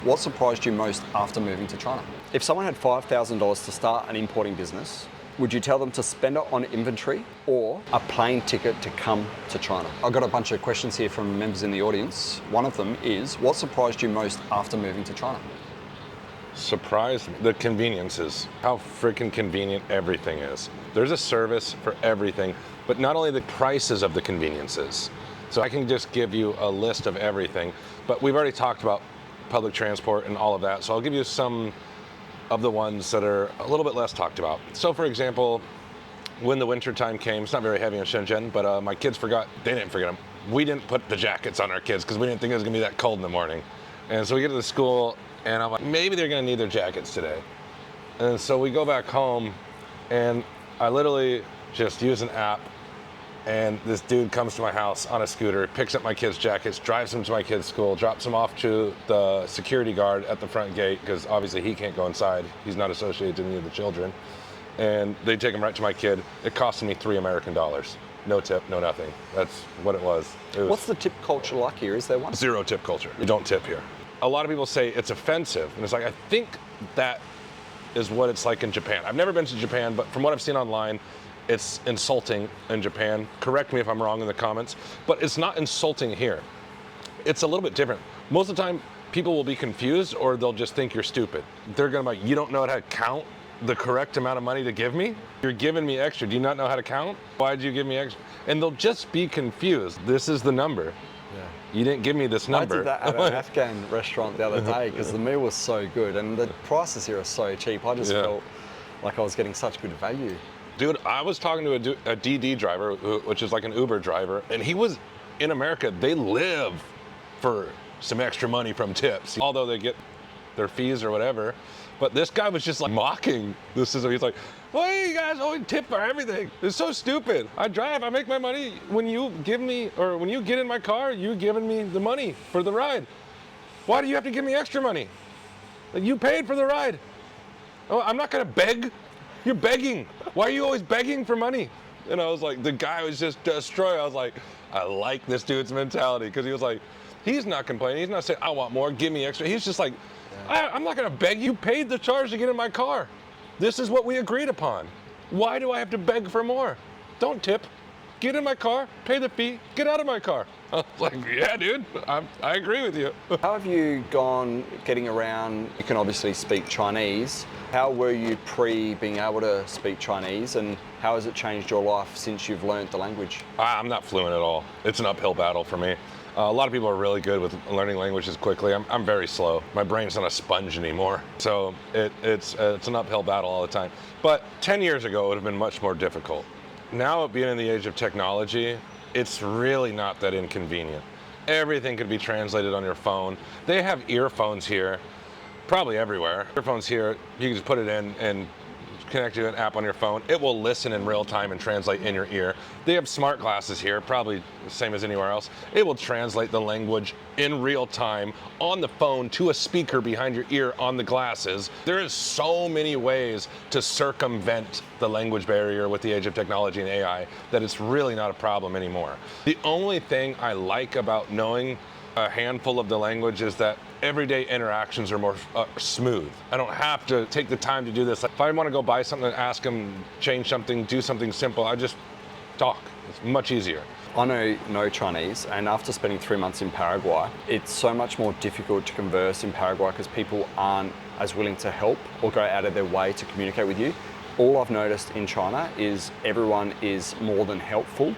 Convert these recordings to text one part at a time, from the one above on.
What surprised you most after moving to China? If someone had $5,000 to start an importing business, would you tell them to spend it on inventory or a plane ticket to come to China? I've got a bunch of questions here from members in the audience. One of them is, what surprised you most after moving to China? Surprised me. The conveniences. How freaking convenient everything is. There's a service for everything, but not only the prices of the conveniences. So I can just give you a list of everything, but we've already talked about public transport and all of that. So I'll give you some of the ones that are a little bit less talked about. So for example, when the winter time came, it's not very heavy in Shenzhen, but my kids they didn't forget them. We didn't put the jackets on our kids because we didn't think it was gonna be that cold in the morning. And so we get to the school and I'm like, maybe they're gonna need their jackets today. And so we go back home and I literally just use an app, and this dude comes to my house on a scooter, picks up my kids' jackets, drives them to my kids' school, drops them off to the security guard at the front gate, because obviously he can't go inside. He's not associated to any of the children. And they take them right to my kid. It costed me $3 American. No tip, no nothing. That's what it was. What's the tip culture like here? Is there one? Zero tip culture. You don't tip here. A lot of people say it's offensive, and it's like, I think that is what it's like in Japan. I've never been to Japan, but from what I've seen online, it's insulting in Japan. Correct me if I'm wrong in the comments, but it's not insulting here. It's a little bit different. Most of the time, people will be confused or they'll just think you're stupid. They're gonna be like, you don't know how to count the correct amount of money to give me? You're giving me extra. Do you not know how to count? Why did you give me extra? And they'll just be confused. This is the number. Yeah. You didn't give me this number. I did that at an Afghan restaurant the other day because the meal was so good and the prices here are so cheap. I just felt like I was getting such good value. Dude, I was talking to a DD driver, which is like an Uber driver, and he was in America. They live for some extra money from tips, although they get their fees or whatever. But this guy was just like mocking the system. He's like, well, you guys always tip for everything. It's so stupid. I drive, I make my money. When you give me, or when you get in my car, you're giving me the money for the ride. Why do you have to give me extra money? Like, you paid for the ride. Oh, I'm not gonna beg. You're begging. Why are you always begging for money? And I was like, the guy was just destroyed. I was like, I like this dude's mentality, because he was like, he's not complaining. He's not saying, I want more, give me extra. He's just like, I'm not gonna beg. You paid the charge to get in my car. This is what we agreed upon. Why do I have to beg for more? Don't tip. Get in my car, pay the fee, get out of my car. I was like, yeah, dude, I agree with you. How have you gone getting around? You can obviously speak Chinese. How were you pre being able to speak Chinese, and how has it changed your life since you've learned the language? I'm not fluent at all. It's an uphill battle for me. A lot of people are really good with learning languages quickly. I'm very slow. My brain's not a sponge anymore. So it's an uphill battle all the time. But 10 years ago, it would have been much more difficult. Now, being in the age of technology, it's really not that inconvenient. Everything could be translated on your phone. They have earphones here, probably everywhere. Earphones here, you can just put it in and connect to an app on your phone. It will listen in real time and translate in your ear. They have smart glasses here, probably the same as anywhere else. It will translate the language in real time on the phone to a speaker behind your ear on the glasses. There is so many ways to circumvent the language barrier with the age of technology and AI that it's really not a problem anymore. The only thing I like about knowing a handful of the language is that everyday interactions are more smooth. I don't have to take the time to do this. If I want to go buy something, ask them, change something, do something simple, I just talk. It's much easier. I know no Chinese, and after spending 3 months in Paraguay, it's so much more difficult to converse in Paraguay because people aren't as willing to help or go out of their way to communicate with you. All I've noticed in China is everyone is more than helpful.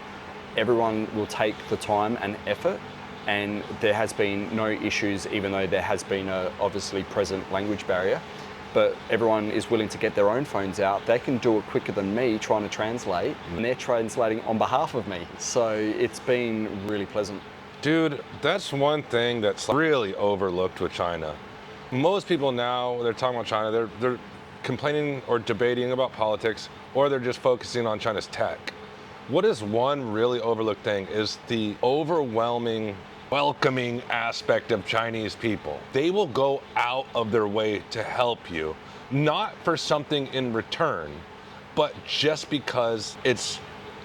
Everyone will take the time and effort, and there has been no issues, even though there has been a obviously present language barrier. But everyone is willing to get their own phones out. They can do it quicker than me trying to translate, and they're translating on behalf of me. So it's been really pleasant. Dude, that's one thing that's really overlooked with China. Most people now, they're talking about China, they're complaining or debating about politics, or they're just focusing on China's tech. What is one really overlooked thing is the overwhelming welcoming aspect of Chinese people. They will go out of their way to help you, not for something in return, but just because it's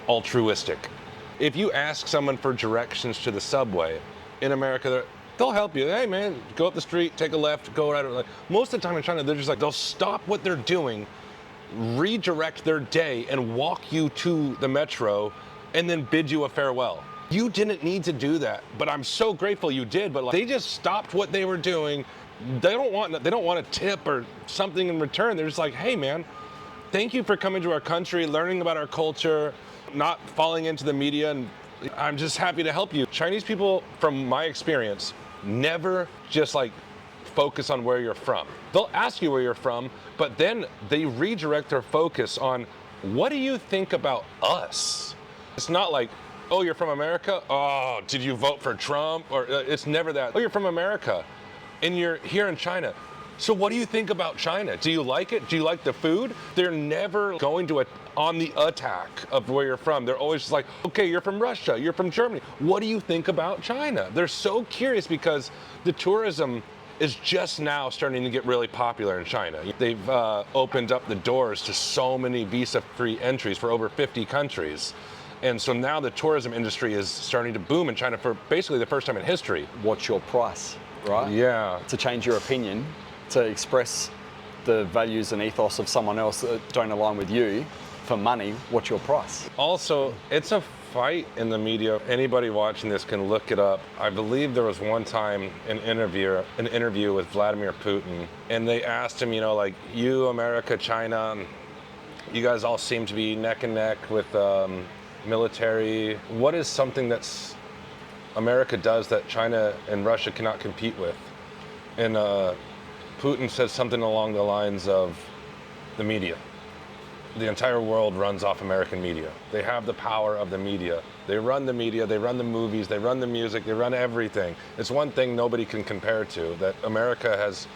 altruistic. If you ask someone for directions to the subway, in America, they'll help you. Hey man, go up the street, take a left, go right. Like, most of the time in China, they're just like, they'll stop what they're doing, redirect their day, and walk you to the metro, and then bid you a farewell. You didn't need to do that, but I'm so grateful you did. But like, they just stopped what they were doing. They don't want a tip or something in return. They're just like, hey man, thank you for coming to our country, learning about our culture, not falling into the media, and I'm just happy to help you. Chinese people, from my experience, never just like focus on where you're from. They'll ask you where you're from, but then they redirect their focus on, what do you think about us? It's not like, oh, you're from America? Oh, did you vote for Trump? Or it's never that. Oh, you're from America and you're here in China. So what do you think about China? Do you like it? Do you like the food? They're never going to on the attack of where you're from. They're always just like, okay, you're from Russia, you're from Germany. What do you think about China? They're so curious because the tourism is just now starting to get really popular in China. They've opened up the doors to so many visa-free entries for over 50 countries. And so now the tourism industry is starting to boom in China for basically the first time in history. What's your price, right? Yeah. To change your opinion, to express the values and ethos of someone else that don't align with you for money, what's your price? Also, it's a fight in the media. Anybody watching this can look it up. I believe there was one time an interview with Vladimir Putin, and they asked him, like, you, America, China, you guys all seem to be neck and neck with military. What is something that's America does that China and Russia cannot compete with? And Putin says something along the lines of the media. The entire world runs off American media. They have the power of the media. They run the media, they run the movies, they run the music, they run everything. It's one thing nobody can compare to, that America has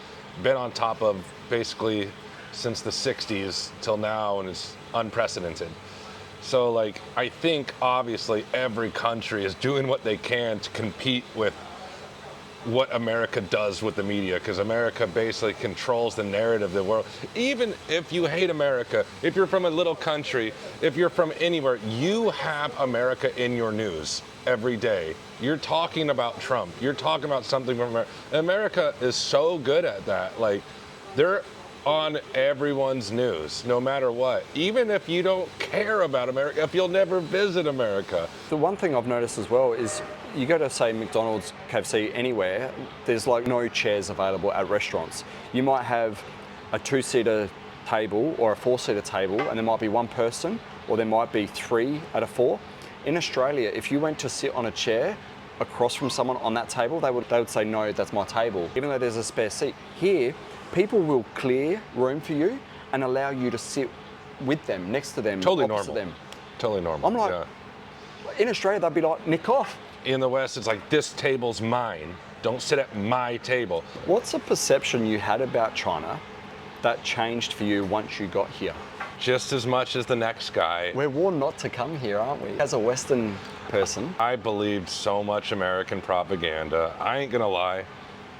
been on top of basically since the 60s till now, and it's unprecedented. So like, I think obviously every country is doing what they can to compete with what America does with the media, because America basically controls the narrative of the world. Even if you hate America, if you're from a little country, if you're from anywhere, you have America in your news every day. You're talking about Trump, you're talking about something from America. America is so good at that. Like, they're on everyone's news, no matter what. Even if you don't care about America, if you'll never visit America. The one thing I've noticed as well is you go to, say, McDonald's, KFC, anywhere, there's like no chairs available at restaurants. You might have a 2-seater table or a 4-seater table, and there might be one person, or there might be 3 out of 4. In Australia, if you went to sit on a chair across from someone on that table, they would say, no, that's my table, even though there's a spare seat. Here, people will clear room for you and allow you to sit with them, next to them, totally opposite normal. them. Totally normal. I'm like, yeah. In Australia, they'd be like, nick off. In the West, it's like, this table's mine. Don't sit at my table. What's a perception you had about China that changed for you once you got here? Just as much as the next guy. We're warned not to come here, aren't we? As a Western person. I believed so much American propaganda. I ain't gonna lie.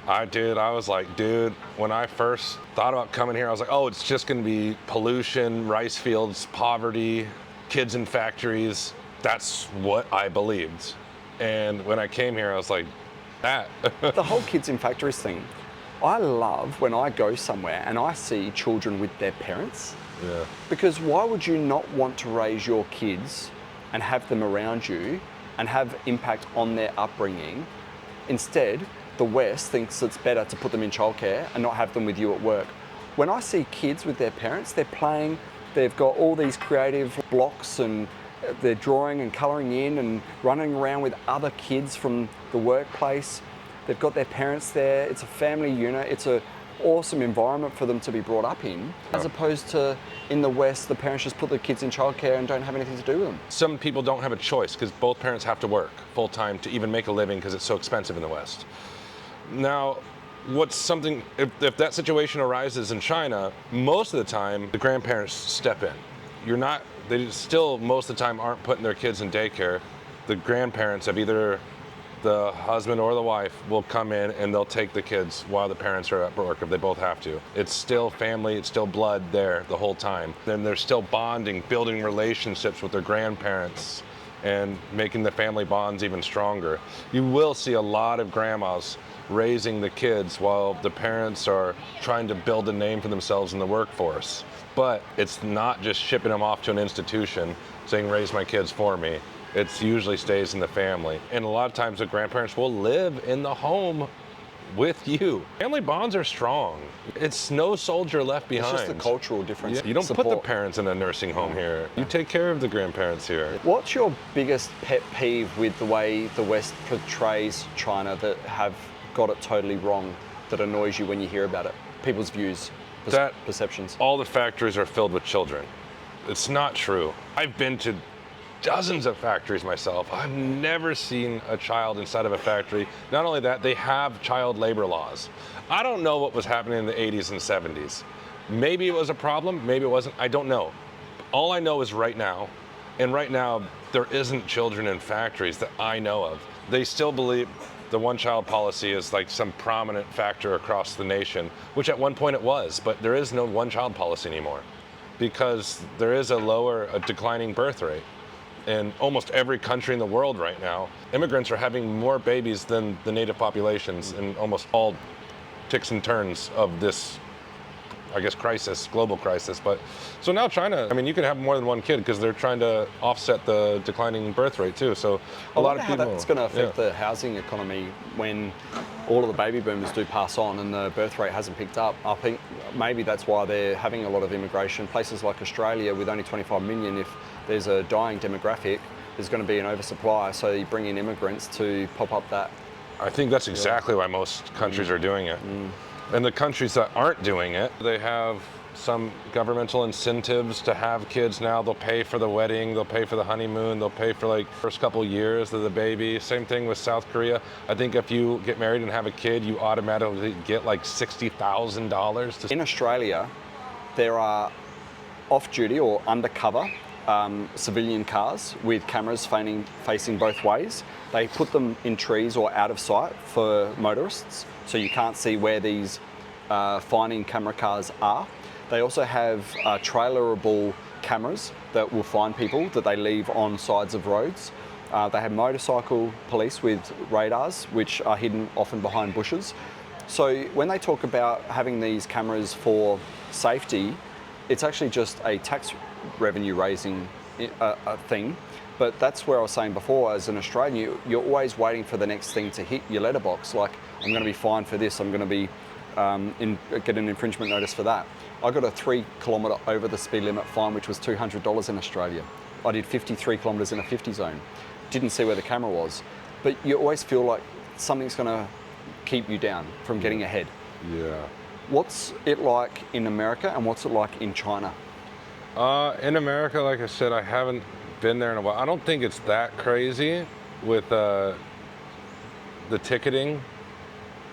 I was like, dude, when I first thought about coming here, I was like, oh, it's just gonna be pollution, rice fields, poverty, kids in factories. That's what I believed. And when I came here, I was like, that. The whole kids in factories thing, I love when I go somewhere and I see children with their parents. Yeah. Because why would you not want to raise your kids and have them around you and have impact on their upbringing? Instead, the West thinks it's better to put them in childcare and not have them with you at work. When I see kids with their parents, they're playing, they've got all these creative blocks and they're drawing and colouring in and running around with other kids from the workplace. They've got their parents there. It's a family unit. It's an awesome environment for them to be brought up in, as opposed to in the West, the parents just put the kids in childcare and don't have anything to do with them. Some people don't have a choice because both parents have to work full time to even make a living because it's so expensive in the West. Now, what's something, if that situation arises in China, most of the time, the grandparents step in. They still, most of the time, aren't putting their kids in daycare. The grandparents of either the husband or the wife will come in and they'll take the kids while the parents are at work if they both have to. It's still family, it's still blood there the whole time. Then they're still bonding, building relationships with their grandparents and making the family bonds even stronger. You will see a lot of grandmas raising the kids while the parents are trying to build a name for themselves in the workforce. But it's not just shipping them off to an institution saying, raise my kids for me. It usually stays in the family. And a lot of times the grandparents will live in the home with you. Family bonds are strong. It's no soldier left behind. It's just a cultural difference. Yeah, you don't put the parents in a nursing home here. You take care of the grandparents here. What's your biggest pet peeve with the way the West portrays China that have got it totally wrong, that annoys you when you hear about it? People's views, perceptions. All the factories are filled with children. It's not true. I've been to dozens of factories myself. I've never seen a child inside of a factory. Not only that, they have child labor laws. I don't know what was happening in the 80s and 70s. Maybe it was a problem, maybe it wasn't, I don't know. All I know is right now, and right now there isn't children in factories that I know of. They still believe the one-child policy is like some prominent factor across the nation, which at one point it was, but there is no one-child policy anymore because there is a declining birth rate. In almost every country in the world right now, immigrants are having more babies than the native populations in almost all ticks and turns of this, I guess, global crisis. But so now China, I mean, you can have more than one kid because they're trying to offset the declining birth rate too. So a lot of people. How that's going to affect the housing economy when all of the baby boomers do pass on and the birth rate hasn't picked up. I think maybe that's why they're having a lot of immigration. Places like Australia with only 25 million, if there's a dying demographic, there's going to be an oversupply. So you bring in immigrants to pop up that. I think that's exactly why most countries are doing it. And the countries that aren't doing it, they have some governmental incentives to have kids now. They'll pay for the wedding, they'll pay for the honeymoon, they'll pay for like first couple years of the baby. Same thing with South Korea. I think if you get married and have a kid, you automatically get like $60,000. In Australia, there are off-duty or undercover civilian cars with cameras facing both ways. They put them in trees or out of sight for motorists, so you can't see where these finding camera cars are. They also have trailerable cameras that will find people that they leave on sides of roads. They have motorcycle police with radars, which are hidden often behind bushes. So when they talk about having these cameras for safety, it's actually just a tax revenue raising thing. But that's where I was saying before, as an Australian, you're always waiting for the next thing to hit your letterbox. Like, I'm going to be fined for this, I'm going to be get an infringement notice for that. I got a 3 kilometre over the speed limit fine, which was $200 in Australia. I did 53 kilometres in a 50 zone. Didn't see where the camera was. But you always feel like something's going to keep you down from getting ahead. Yeah. What's it like in America and what's it like in China? In America, like I said, I haven't been there in a while. I don't think it's that crazy with the ticketing,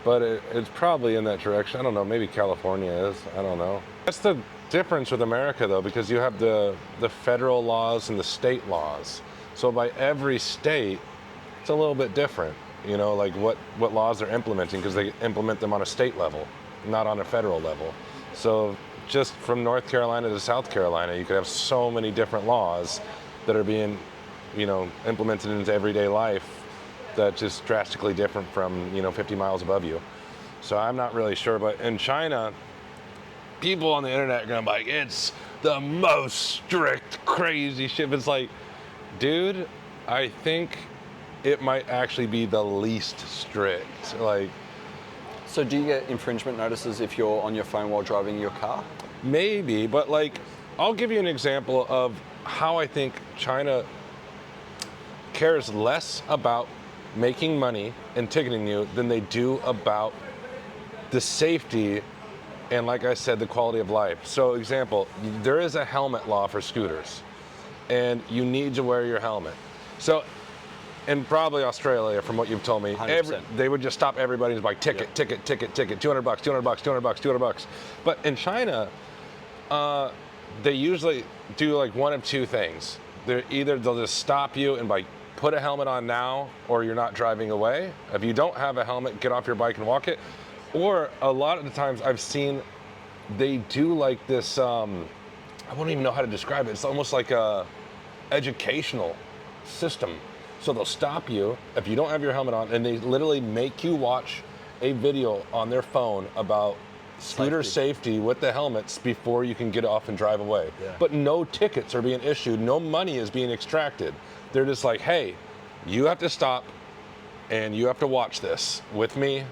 but it's probably in that direction. I don't know, maybe California is, I don't know. That's the difference with America though, because you have the federal laws and the state laws. So by every state, it's a little bit different, you know, like what laws they're implementing, because they implement them on a state level, not on a federal level. So just from North Carolina to South Carolina, you could have so many different laws that are being, you know, implemented into everyday life that's just drastically different from, you know, 50 miles above you. So I'm not really sure, but in China, people on the internet are gonna be like, it's the most strict, crazy shit. It's like, dude, I think it might actually be the least strict. Like, so do you get infringement notices if you're on your phone while driving your car? Maybe, but like, I'll give you an example of how I think China cares less about making money and ticketing you than they do about the safety and, like I said, the quality of life. So example, there is a helmet law for scooters and you need to wear your helmet. So in probably Australia, from what you've told me, they would just stop everybody and be like, ticket, ticket, ticket, ticket, $200, $200, $200, $200. But in China, they usually do like one of two things. They'll just stop you and like, put a helmet on now, or you're not driving away. If you don't have a helmet, get off your bike and walk it. Or a lot of the times I've seen they do like this, I won't even know how to describe it. It's almost like a educational system. So they'll stop you if you don't have your helmet on, and they literally make you watch a video on their phone about scooter safety with the helmets before you can get off and drive away. Yeah. But no tickets are being issued, no money is being extracted. They're just like, hey, you have to stop and you have to watch this with me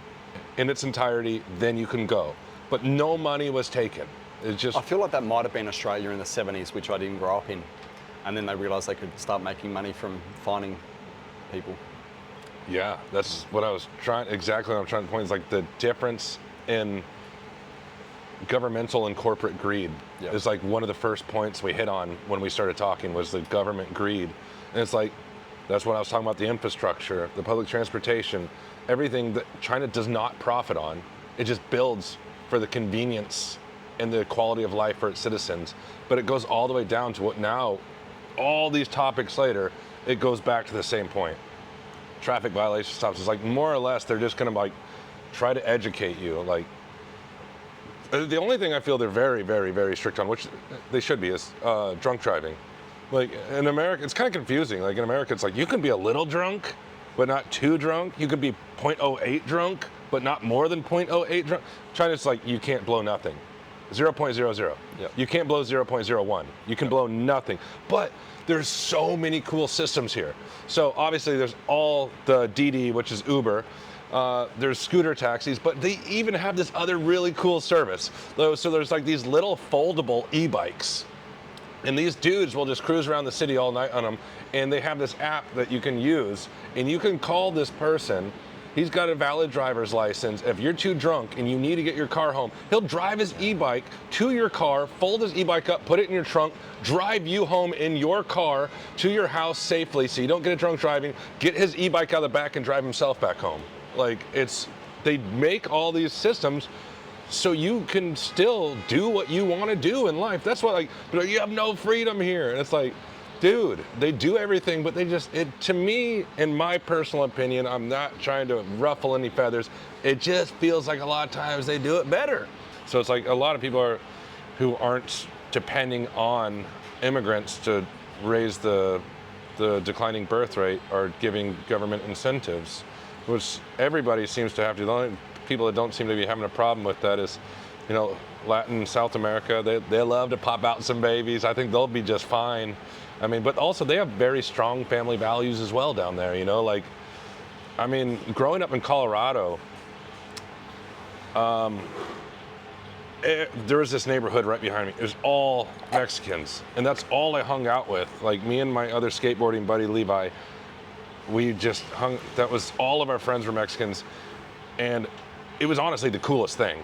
in its entirety, then you can go. But no money was taken. It's just... I feel like that might have been Australia in the 70s, which I didn't grow up in. And then they realised they could start making money from fining people. Yeah, that's what I was trying, exactly what I'm trying to point is like the difference in governmental and corporate greed is like one of the first points we hit on when we started talking was the government greed. And it's like, that's what I was talking about, the infrastructure, the public transportation, everything that China does not profit on. It just builds for the convenience and the quality of life for its citizens. But it goes all the way down to what now, all these topics later, it goes back to the same point. Traffic violation stops. It's like more or less they're just gonna like try to educate you. Like the only thing I feel they're very, very, very strict on, which they should be, is drunk driving. Like in America, it's kind of confusing. Like in America, it's like you can be a little drunk, but not too drunk. You could be 0.08 drunk, but not more than 0.08 drunk. China's like you can't blow nothing. 0.00. Yep. You can't blow 0.01. You can blow nothing. But there's so many cool systems here. So obviously there's all the DD, which is Uber. There's scooter taxis, but they even have this other really cool service. So there's like these little foldable e-bikes. And these dudes will just cruise around the city all night on them. And they have this app that you can use. And you can call this person. He's got a valid driver's license. If you're too drunk and you need to get your car home, he'll drive his e-bike to your car, fold his e-bike up, put it in your trunk, drive you home in your car to your house safely so you don't get a drunk driving, get his e-bike out of the back and drive himself back home. Like they make all these systems so you can still do what you want to do in life. That's why like you have no freedom here. And it's like, dude, they do everything, but to me, in my personal opinion, I'm not trying to ruffle any feathers. It just feels like a lot of times they do it better. So it's like a lot of people who aren't depending on immigrants to raise the declining birth rate are giving government incentives, which everybody seems to have to. The only people that don't seem to be having a problem with that is, Latin, South America, they love to pop out some babies. I think they'll be just fine. I mean, but also they have very strong family values as well down there, like, I mean, growing up in Colorado, there was this neighborhood right behind me. It was all Mexicans, and that's all I hung out with. Like me and my other skateboarding buddy, Levi, we just that was all of our friends were Mexicans. And it was honestly the coolest thing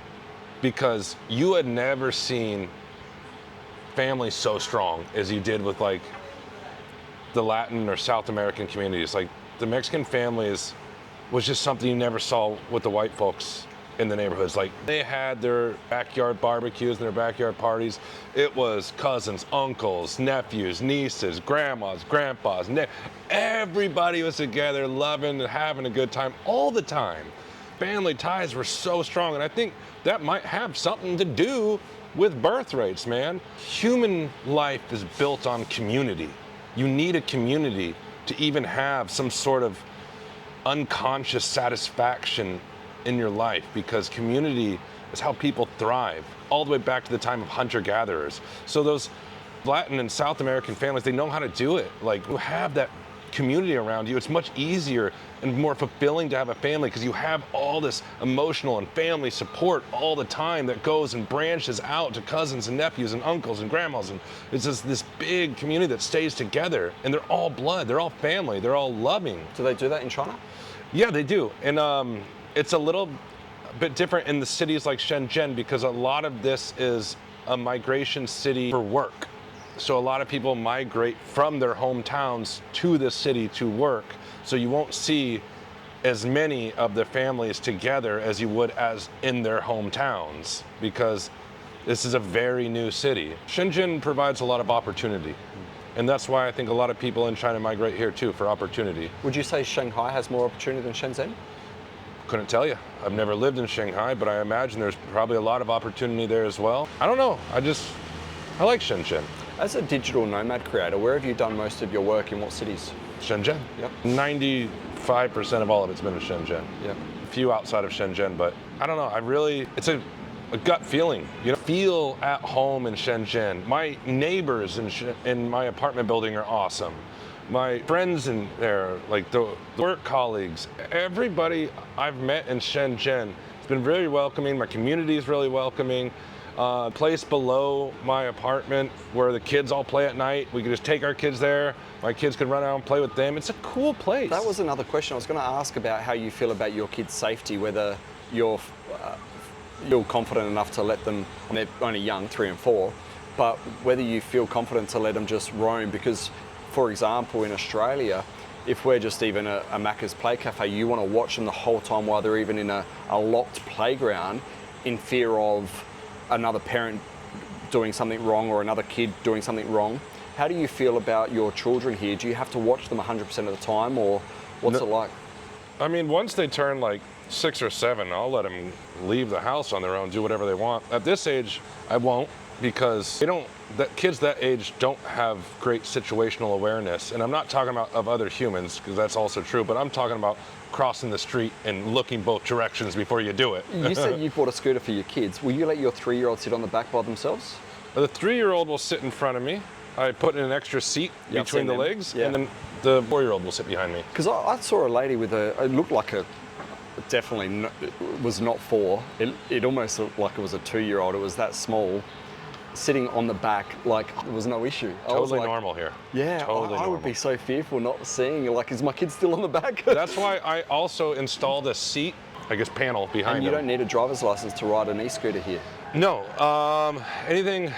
because you had never seen family so strong as you did with like the Latin or South American communities. Like the Mexican families was just something you never saw with the white folks in the neighborhoods. Like they had their backyard barbecues and their backyard parties. It was cousins, uncles, nephews, nieces, grandmas, grandpas. Everybody was together, loving and having a good time all the time. Family ties were so strong, and I think that might have something to do with birth rates, man. Human life is built on community. You need a community to even have some sort of unconscious satisfaction in your life, because community is how people thrive, all the way back to the time of hunter-gatherers. So those Latin and South American families, they know how to do it. Like, you have that community around you. It's much easier and more fulfilling to have a family because you have all this emotional and family support all the time that goes and branches out to cousins and nephews and uncles and grandmas, and it's just this big community that stays together, and they're all blood, they're all family, they're all loving. Do they do that in China? Yeah, they do. And it's a little bit different in the cities like Shenzhen because a lot of this is a migration city for work. So a lot of people migrate from their hometowns to the city to work. So you won't see as many of the families together as you would as in their hometowns because this is a very new city. Shenzhen provides a lot of opportunity. And that's why I think a lot of people in China migrate here too, for opportunity. Would you say Shanghai has more opportunity than Shenzhen? Couldn't tell you. I've never lived in Shanghai, but I imagine there's probably a lot of opportunity there as well. I don't know. I like Shenzhen. As a digital nomad creator, where have you done most of your work, in what cities? Shenzhen. Yep. 95% of all of it's been in Shenzhen. Yep. A few outside of Shenzhen, but I don't know. It's a gut feeling. You know, feel at home in Shenzhen. My neighbors in my apartment building are awesome. My friends in there, like the work colleagues, everybody I've met in Shenzhen has been very welcoming. My community is really welcoming. Place below my apartment where the kids all play at night. We could just take our kids there. My kids could run out and play with them. It's a cool place. That was another question I was going to ask about how you feel about your kids' safety, whether you're confident enough to let them, they're only young, 3 and 4, but whether you feel confident to let them just roam, because, for example, in Australia, if we're just even a Macca's Play Cafe, you want to watch them the whole time while they're even in a locked playground in fear of another parent doing something wrong or another kid doing something wrong. How do you feel about your children here? Do you have to watch them 100% of the time, or what's it like? I mean, once they turn like 6 or 7, I'll let them leave the house on their own, do whatever they want. At this age, I won't, because kids that age don't have great situational awareness. And I'm not talking about of other humans, because that's also true, but I'm talking about crossing the street and looking both directions before you do it. You said you bought a scooter for your kids. Will you let your 3-year-old sit on the back by themselves? The 3-year-old will sit in front of me. I put in an extra seat between the legs, yeah. and then the 4-year-old will sit behind me. Because I saw a lady with it looked like it was not 4. It almost looked like it was a 2-year-old. It was that small, sitting on the back like there was no issue. Totally normal here. Yeah, totally I would be so fearful not seeing, like, is my kid still on the back? That's why I also installed a seat, I guess, panel behind And you don't need a driver's license to ride an e-scooter here? No, anything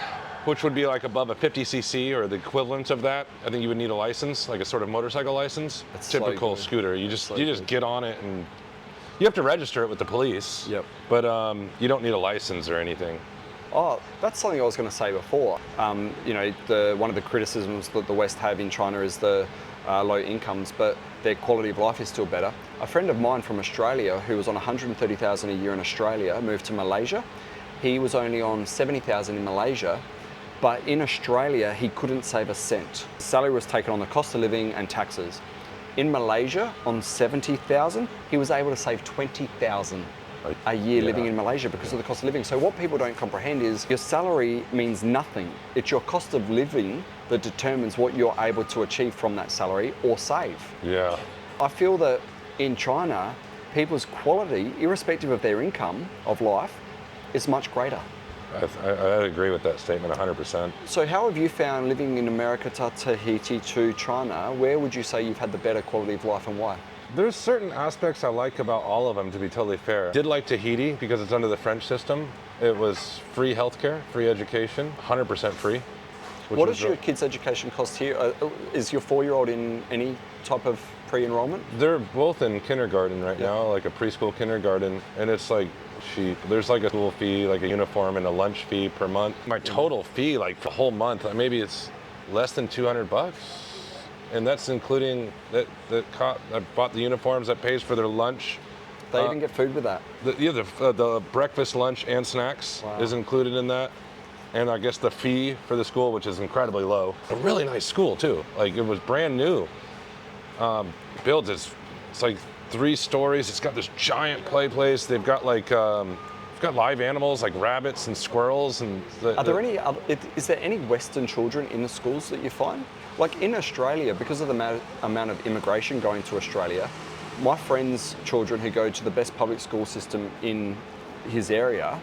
which would be like above a 50cc or the equivalent of that, I think you would need a license, like a sort of motorcycle license. That's typical so scooter. You just get on it, and you have to register it with the police. Yep. But you don't need a license or anything. Oh, that's something I was going to say before. You know, one of the criticisms that the West have in China is the low incomes, but their quality of life is still better. A friend of mine from Australia who was on 130,000 a year in Australia moved to Malaysia. He was only on 70,000 in Malaysia, but in Australia he couldn't save a cent. His salary was taken on the cost of living and taxes. In Malaysia, on 70,000, he was able to save 20,000 a year living in Malaysia because of the cost of living. So what people don't comprehend is your salary means nothing. It's your cost of living that determines what you're able to achieve from that salary or save. Yeah. I feel that in China, people's quality, irrespective of their income of life, is much greater. I agree with that statement 100%. So how have you found living in America to Tahiti to China? Where would you say you've had the better quality of life and why? There's certain aspects I like about all of them, to be totally fair. Did like Tahiti because it's under the French system. It was free healthcare, free education, 100% free. What does your kids' education cost here? Is your 4-year-old in any type of pre-enrollment? They're both in kindergarten right now, like a preschool kindergarten, and it's like there's like a school fee, like a uniform and a lunch fee per month. My total fee, like for the whole month, maybe it's less than $200. And that's including I bought the uniforms, that pays for their lunch. They even get food with that? The breakfast, lunch, and snacks is included in that. And I guess the fee for the school, which is incredibly low. A really nice school too. Like, it was brand new. It's like 3 stories. It's got this giant play place. They've got like, got live animals like rabbits and squirrels. And is there any Western children in the schools that you find? Like in Australia, because of the amount of immigration going to Australia, my friend's children who go to the best public school system in his area,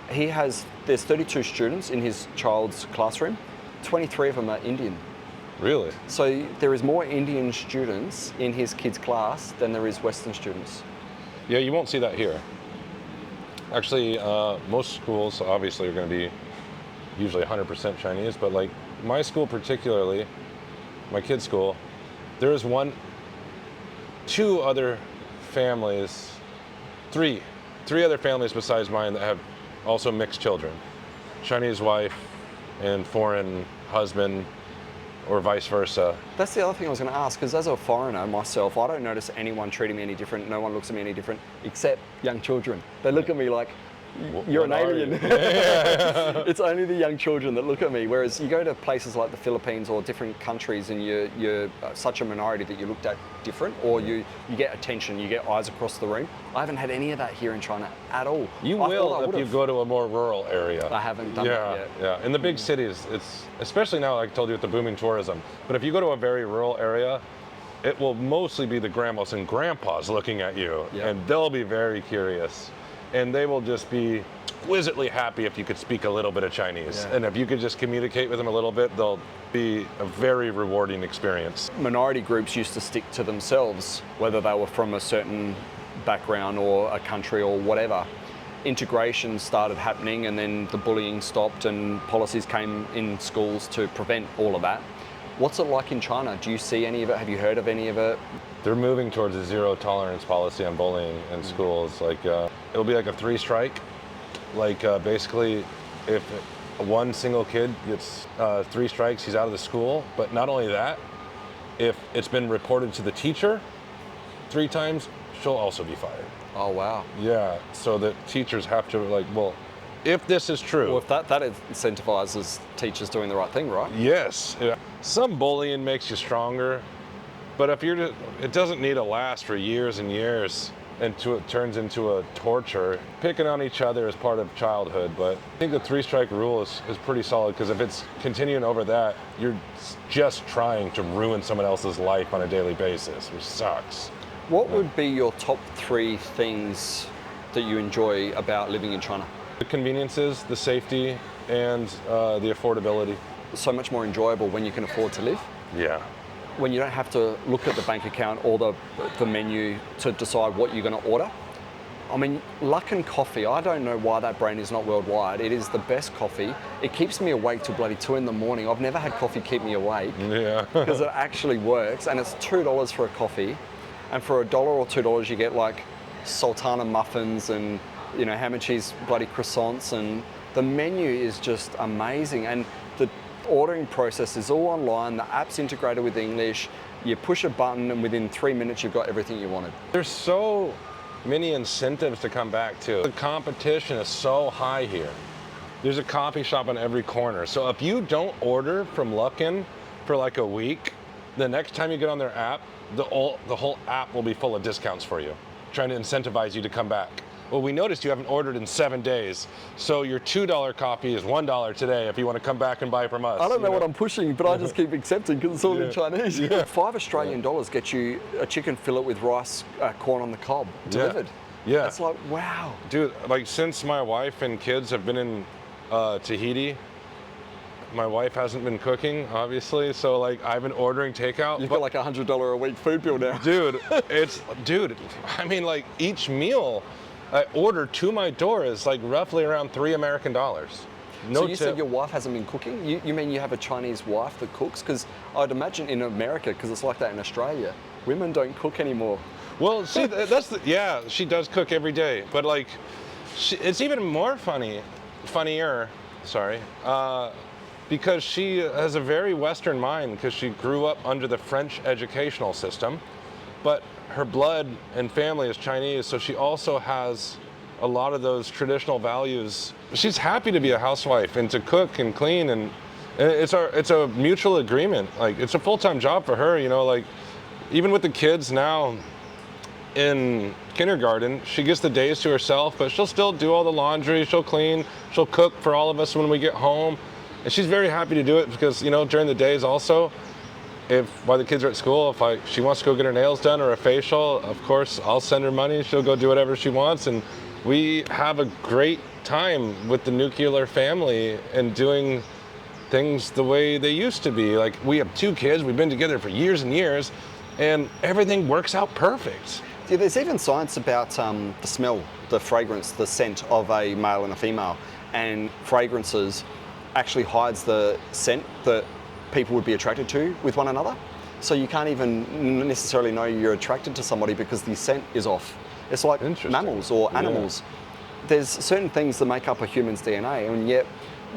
there's 32 students in his child's classroom, 23 of them are Indian. Really? So there is more Indian students in his kid's class than there is Western students. Yeah, you won't see that here. Actually, most schools obviously are going to be usually 100% Chinese, but like my school particularly, my kid's school, there is 2 other families, 3 other families besides mine that have also mixed children. Chinese wife and foreign husband, or vice versa. That's the other thing I was going to ask, because as a foreigner myself, I don't notice anyone treating me any different. No one looks at me any different, except young children. They look at me like, you're an What are alien. you? Yeah. It's only the young children that look at me. Whereas you go to places like the Philippines or different countries and you're such a minority that you're looked at different, or you get attention, you get eyes across the room. I haven't had any of that here in China at all. You I will thought I if you would've. go to a more rural area. I haven't done that yet. Yeah. In the big cities, it's especially now, like I told you, with the booming tourism. But if you go to a very rural area, it will mostly be the grandmas and grandpas looking at you, and they'll be very curious, and they will just be exquisitely happy if you could speak a little bit of Chinese, and if you could just communicate with them a little bit, they'll be a very rewarding experience. Minority groups used to stick to themselves, whether they were from a certain background or a country or whatever. Integration started happening, and then the bullying stopped, and policies came in schools to prevent all of that. What's it like in China? Do you see any of it? Have you heard of any of it? They're moving towards a zero tolerance policy on bullying in schools. Like it'll be like a 3 strike. Like basically, if one single kid gets 3 strikes, he's out of the school. But not only that, if it's been reported to the teacher 3 times, she'll also be fired. Oh, wow. Yeah, so that teachers have to if this is true. Well, if that incentivizes teachers doing the right thing, right? Yes. Yeah. Some bullying makes you stronger, but if it doesn't need to last for years and years until it turns into a torture. Picking on each other is part of childhood, but I think the 3 strike rule is pretty solid, because if it's continuing over that, you're just trying to ruin someone else's life on a daily basis, which sucks. What would be your top 3 things that you enjoy about living in China? The conveniences, the safety, and the affordability. So much more enjoyable when you can afford to live? Yeah. When you don't have to look at the bank account or the menu to decide what you're going to order. I mean, Luckin Coffee, I don't know why that brand is not worldwide. It is the best coffee. It keeps me awake till bloody 2 in the morning. I've never had coffee keep me awake. Yeah. Because it actually works, and it's $2 for a coffee. And for $1 or $2, you get like sultana muffins and ham and cheese bloody croissants, and the menu is just amazing, and the ordering process is all online. The app's integrated with English. You push a button and within 3 minutes you've got everything you wanted. There's so many incentives to come back to. The competition is so high here. There's a coffee shop on every corner. So if you don't order from Luckin for like a week, the next time you get on their app, the whole app will be full of discounts for you, trying to incentivize you to come back. Well, we noticed you haven't ordered in 7 days, so your $2 coffee is $1 today if you want to come back and buy from us. I don't know what I'm pushing, but I just keep accepting because it's all in Chinese. Yeah. $5 Australian gets you a chicken fillet with rice, corn on the cob delivered. Yeah. It's like, wow. Dude, like since my wife and kids have been in Tahiti, my wife hasn't been cooking, obviously, so like I've been ordering takeout. You've got like $100 a week food bill now. Dude, I mean, like each meal I order to my door is like roughly around $3 American. No So you tip. said your wife hasn't been cooking? You mean you have a Chinese wife that cooks? Because I'd imagine in America, because it's like that in Australia, women don't cook anymore. Well, see, she does cook every day, but like, it's even more funnier, because she has a very Western mind, because she grew up under the French educational system, but her blood and family is Chinese, so she also has a lot of those traditional values. She's happy to be a housewife and to cook and clean, and it's a mutual agreement. Like, it's a full-time job for her, like even with the kids now in kindergarten, she gets the days to herself, but she'll still do all the laundry, she'll clean, she'll cook for all of us when we get home. And she's very happy to do it because, during the days also, while the kids are at school, if she wants to go get her nails done or a facial, of course, I'll send her money. She'll go do whatever she wants. And we have a great time with the nuclear family and doing things the way they used to be. Like, we have 2 kids. We've been together for years and years, and everything works out perfect. Yeah, there's even science about the smell, the fragrance, the scent of a male and a female. And fragrances actually hides the scent that people would be attracted to with one another. So you can't even necessarily know you're attracted to somebody because the scent is off. It's like mammals or animals. Yeah. There's certain things that make up a human's DNA, and yet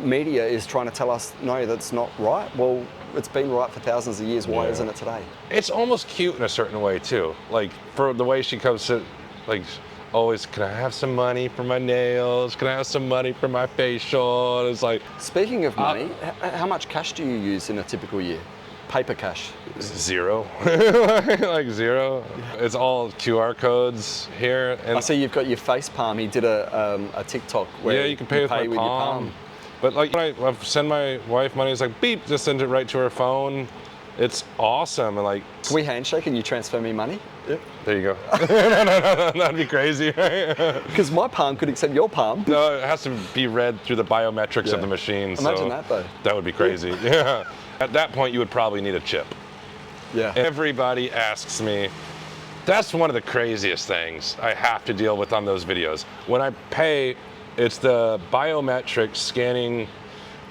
media is trying to tell us, no, that's not right. Well, it's been right for thousands of years. Why isn't it today? It's almost cute in a certain way too. Like, for the way she comes to, like, always, can I have some money for my nails? Can I have some money for my facial? And it's like, Speaking of money, how much cash do you use in a typical year? Paper cash? zero, like zero. It's all QR codes here. And I see you've got your face palm. He did a TikTok where yeah, you can pay with my your palm. But like, when I send my wife money, it's like beep, just send it right to her phone. It's awesome. And like, Can we handshake and you transfer me money? Yep. there you go. No, that'd be crazy, right? Because my palm could accept your palm. No, it has to be read through the biometrics of the machine. Imagine so that though. That would be crazy. Yeah. At that point, you would probably need a chip. Yeah. Everybody asks me, that's one of the craziest things I have to deal with on those videos. When I pay, it's the biometrics scanning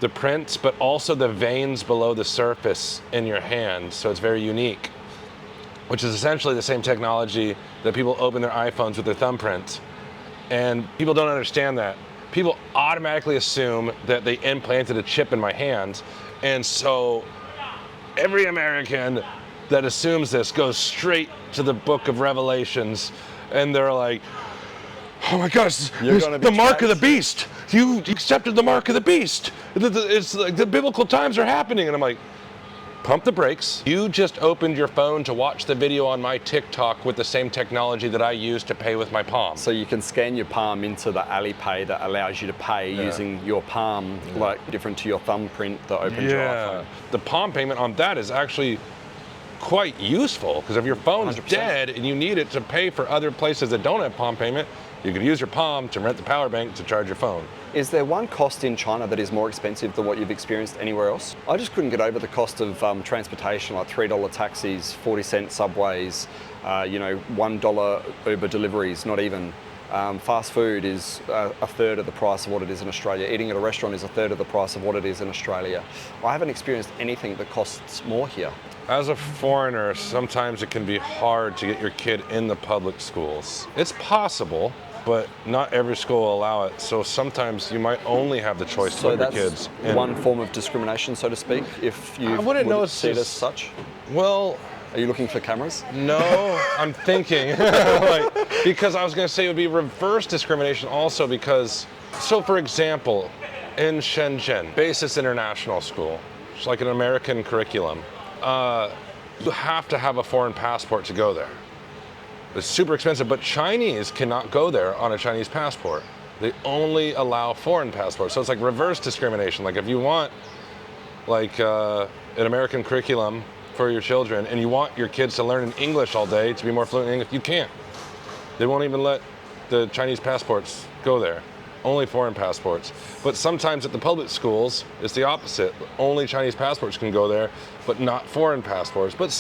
the prints, but also the veins below the surface in your hand. So it's very unique, which is essentially the same technology that people open their iPhones with their thumbprint. And people don't understand that. People automatically assume that they implanted a chip in my hand. And so every American that assumes this goes straight to the book of Revelations, and they're like, oh my gosh, the mark of the beast. You accepted the mark of the beast. It's like the biblical times are happening. And I'm like, pump the brakes. You just opened your phone to watch the video on my TikTok with the same technology that I use to pay with my palm. So you can scan your palm into the Alipay that allows you to pay using your palm, like different to your thumbprint that opens your iPhone. The palm payment on that is actually quite useful, because if your phone's 100%. dead and you need it to pay for other places that don't have palm payment, you could use your palm to rent the power bank to charge your phone. Is there one cost in China that is more expensive than what you've experienced anywhere else? I just couldn't get over the cost of transportation, like $3 taxis, 40-cent subways, $1 Uber deliveries, not even. Fast food is a third of the price of what it is in Australia. Eating at a restaurant is a third of the price of what it is in Australia. I haven't experienced anything that costs more here. As a foreigner, sometimes it can be hard to get your kid in the public schools. It's possible, but not every school will allow it. So sometimes you might only have the choice to put your kids in. One form of discrimination, so to speak, if you wouldn't see it as such? Well, are you looking for cameras? No, I'm thinking, because I was going to say it would be reverse discrimination also, because, so for example, in Shenzhen, Basis International School, it's like an American curriculum. You have to have a foreign passport to go there. It's super expensive, but Chinese cannot go there on a Chinese passport. They only allow foreign passports. So it's like reverse discrimination. Like if you want like an American curriculum for your children and you want your kids to learn in English all day to be more fluent in English, you can't. They won't even let the Chinese passports go there. Only foreign passports. But sometimes at the public schools, it's the opposite. Only Chinese passports can go there, but not foreign passports. But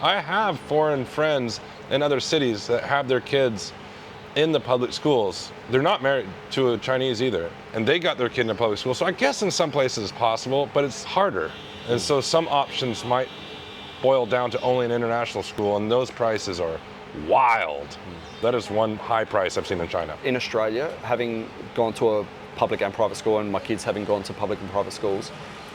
I have foreign friends in other cities that have their kids in the public schools. They're not married to a Chinese either, and they got their kid in a public school. So I guess in some places it's possible, but it's harder. And so some options might boil down to only an international school, and those prices are wild. That is one high price I've seen in China. In Australia, having gone to a public and private school, and my kids having gone to public and private schools,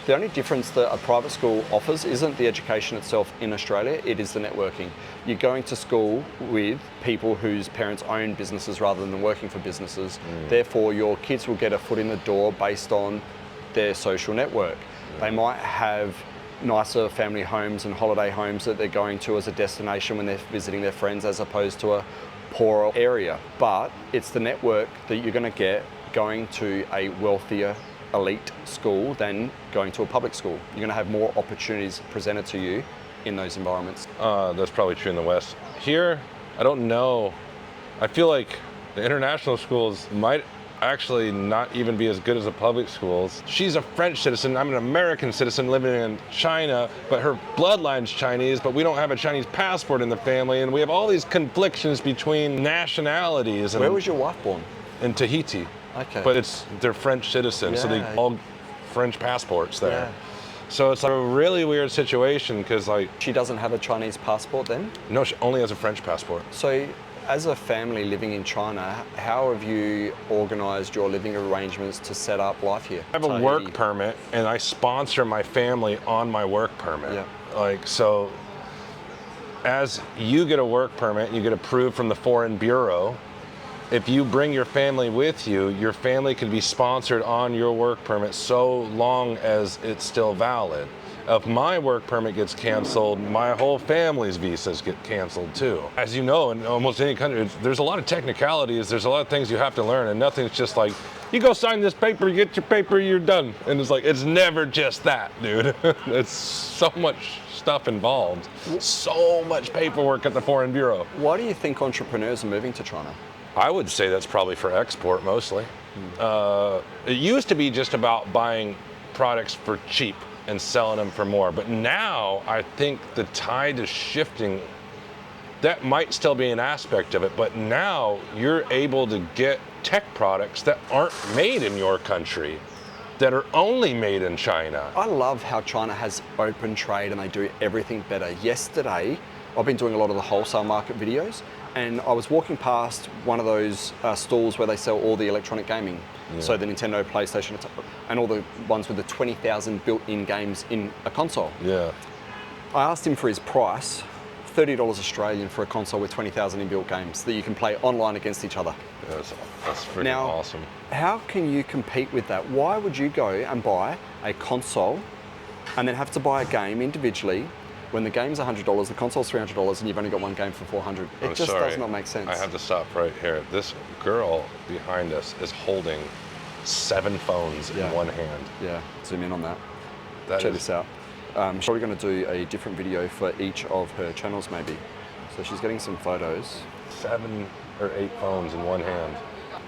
the only difference that a private school offers isn't the education itself in Australia, it is the networking. You're going to school with people whose parents own businesses rather than working for businesses. Therefore, your kids will get a foot in the door based on their social network. They might have nicer family homes and holiday homes that they're going to as a destination when they're visiting their friends, as opposed to a poorer area. But it's the network that you're going to get going to a wealthier elite school than going to a public school. You're going to have more opportunities presented to you in those environments. That's probably true in the West. Here, I don't know. I feel like the international schools might actually not even be as good as the public schools. She's a French citizen, I'm an American citizen living in China, but her bloodline's Chinese, but we don't have a Chinese passport in the family, and we have all these conflictions between nationalities. Where was your wife born? In Tahiti. Okay. But they're French citizens, so they all French passports there. Yeah. So it's a really weird situation, because like... She doesn't have a Chinese passport then? No, she only has a French passport. So as a family living in China, how have you organised your living arrangements to set up life here? I have a work permit, and I sponsor my family on my work permit. Yeah. Like, so as you get a work permit, you get approved from the Foreign Bureau. If you bring your family with you, your family can be sponsored on your work permit so long as it's still valid. If my work permit gets canceled, my whole family's visas get canceled too. As you know, in almost any country, there's a lot of technicalities, there's a lot of things you have to learn, and nothing's just like, you go sign this paper, you get your paper, you're done. And it's like, it's never just that, dude. It's so much stuff involved. So much paperwork at the Foreign Bureau. Why do you think entrepreneurs are moving to China? I would say that's probably for export mostly. It used to be just about buying products for cheap and selling them for more, but now I think the tide is shifting. That might still be an aspect of it, but now you're able to get tech products that aren't made in your country, that are only made in China. I love how China has open trade and they do everything better. Yesterday, I've been doing a lot of the wholesale market videos, and I was walking past one of those stalls where they sell all the electronic gaming. Yeah. So the Nintendo, PlayStation, and all the ones with the 20,000 built-in games in a console. Yeah. I asked him for his price, $30 Australian for a console with 20,000 inbuilt games that you can play online against each other. That's freaking Now, awesome. How can you compete with that? Why would you go and buy a console and then have to buy a game individually when the game's $100, the console's $300, and you've only got one game for $400? It just does not make sense. I have to stop right here. This girl behind us is holding 7 phones in one hand. Yeah, zoom in on that. That Check is- this out. She's probably going to do a different video for each of her channels maybe. So she's getting some photos. 7 or 8 phones in one hand.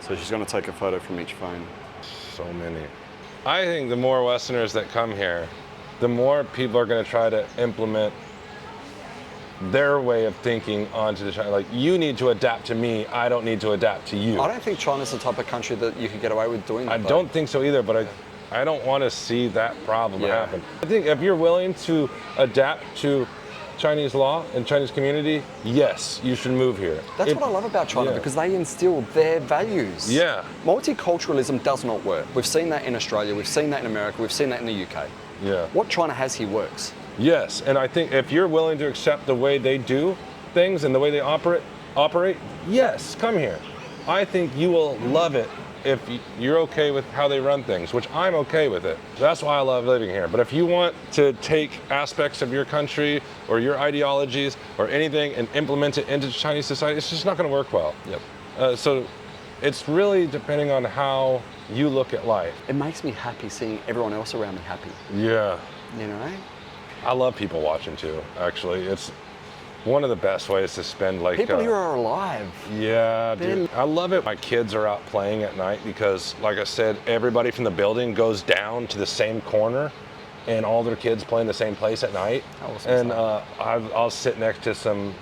So she's going to take a photo from each phone. So many. I think the more Westerners that come here, the more people are going to try to implement their way of thinking onto the China. Like, you need to adapt to me, I don't need to adapt to you. I don't think China's the type of country that you could get away with doing that. I don't think so either, but I don't want to see that problem Yeah. happen. I think if you're willing to adapt to Chinese law and Chinese community, yes, you should move here. That's what I love about China, yeah. because they instill their values. Yeah. Multiculturalism does not work. We've seen that in Australia, we've seen that in America, we've seen that in the UK. Yeah. What China has here works. Yes, and I think if you're willing to accept the way they do things and the way they operate, yes, come here. I think you will love it if you're okay with how they run things, which I'm okay with it. That's why I love living here. But if you want to take aspects of your country or your ideologies or anything and implement it into Chinese society, it's just not going to work well. Yep. So it's really depending on how you look at life. It makes me happy seeing everyone else around me happy. Yeah. You know? I love people watching too, actually. It's one of the best ways to spend People here are alive. Yeah, dude. I love it. My kids are out playing at night because, like I said, everybody from the building goes down to the same corner and all their kids play in the same place at night. And I'll sit next to some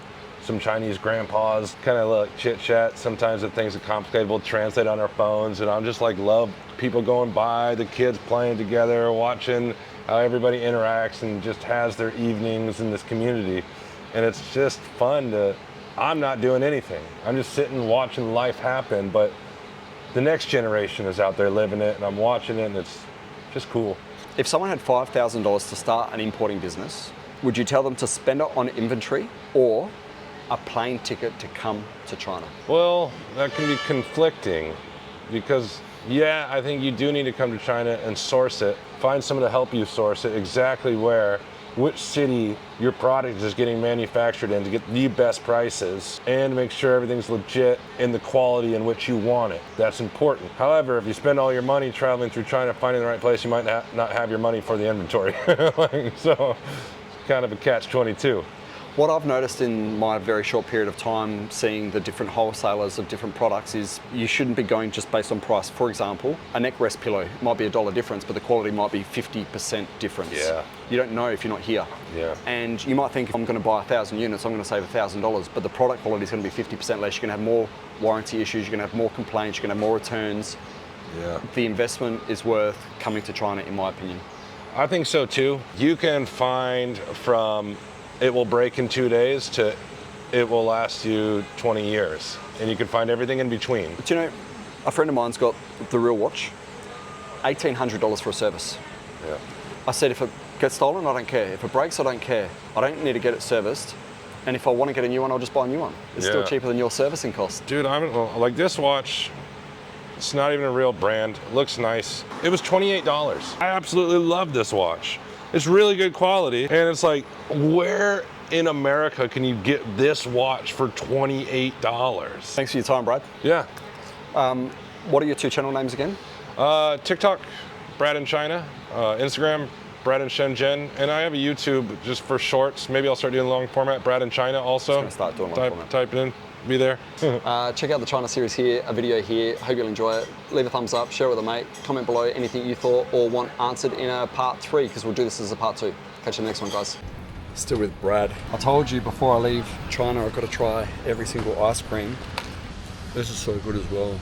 Chinese grandpas, kind of like chit chat. Sometimes if things are complicated, we'll translate on our phones. And I'm just like, love people going by, the kids playing together, watching how everybody interacts and just has their evenings in this community. And it's just fun I'm not doing anything. I'm just sitting watching life happen, but the next generation is out there living it and I'm watching it and it's just cool. If someone had $5,000 to start an importing business, would you tell them to spend it on inventory or a plane ticket to come to China? Well, that can be conflicting because, yeah, I think you do need to come to China and source it. Find someone to help you source it, exactly where, which city your product is getting manufactured in to get the best prices and make sure everything's legit in the quality in which you want it. That's important. However, if you spend all your money traveling through China, finding the right place, you might not have your money for the inventory. So it's kind of a catch-22. What I've noticed in my very short period of time seeing the different wholesalers of different products is you shouldn't be going just based on price. For example, a neck rest pillow might be $1 difference, but the quality might be 50% difference. Yeah. You don't know if you're not here. Yeah. And you might think if I'm going to buy 1,000 units, I'm going to save $1,000, but the product quality is going to be 50% less. You're going to have more warranty issues, you're going to have more complaints, you're going to have more returns. Yeah. The investment is worth coming to China, in my opinion. I think so too. You can find from it will break in 2 days to it will last you 20 years. And you can find everything in between. Do you know, a friend of mine's got the real watch, $1,800 for a service. Yeah. I said, if it gets stolen, I don't care. If it breaks, I don't care. I don't need to get it serviced. And if I want to get a new one, I'll just buy a new one. It's still Yeah. cheaper than your servicing cost. Dude, like this watch, it's not even a real brand. It looks nice. It was $28. I absolutely love this watch. It's really good quality. And it's like, where in America can you get this watch for $28? Thanks for your time, Brad. Yeah. What are your 2 channel names again? TikTok, Brad in China. Instagram, Brad in Shenzhen. And I have a YouTube just for shorts. Maybe I'll start doing long format, Brad in China also. Just gonna start doing long format. Type it in, be there. Check out the China series here, a video here. Hope you'll enjoy it. Leave a thumbs up, share it with a mate. Comment below anything you thought or want answered in a part 3, because we'll do this as a part 2. Catch you in the next one, guys. Still with Brad. I told you before I leave China, I've got to try every single ice cream. This is so good as well.